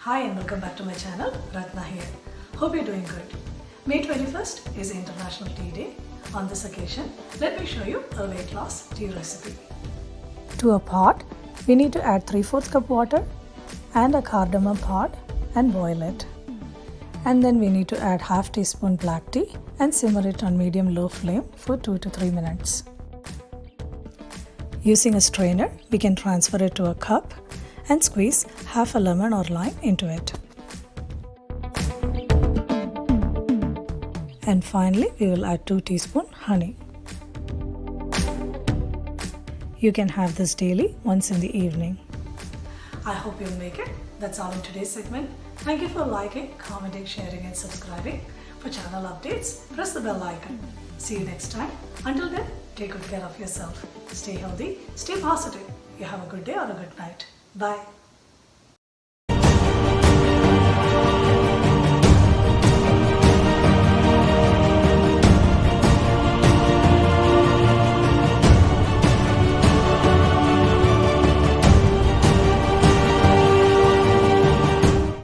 Hi and welcome back to my channel, Ratna here. Hope you're doing good. May 21st is International Tea Day. On this occasion, let me show you a weight loss tea recipe. To a pot, we need to add 3/4 cup water and a cardamom pod and boil it. And then we need to add half teaspoon black tea and simmer it on medium-low flame for 2 to 3 minutes. Using a strainer, we can transfer it to a cup and squeeze half a lemon or lime into it. And finally, we will add 2 teaspoons honey. You can have this daily once in the evening. I hope you'll make it. That's all in today's segment. Thank you for liking, commenting, sharing and subscribing. For channel updates, press the bell icon. See you next time. Until then, take good care of yourself. Stay healthy, stay positive. You have a good day or a good night. Bye.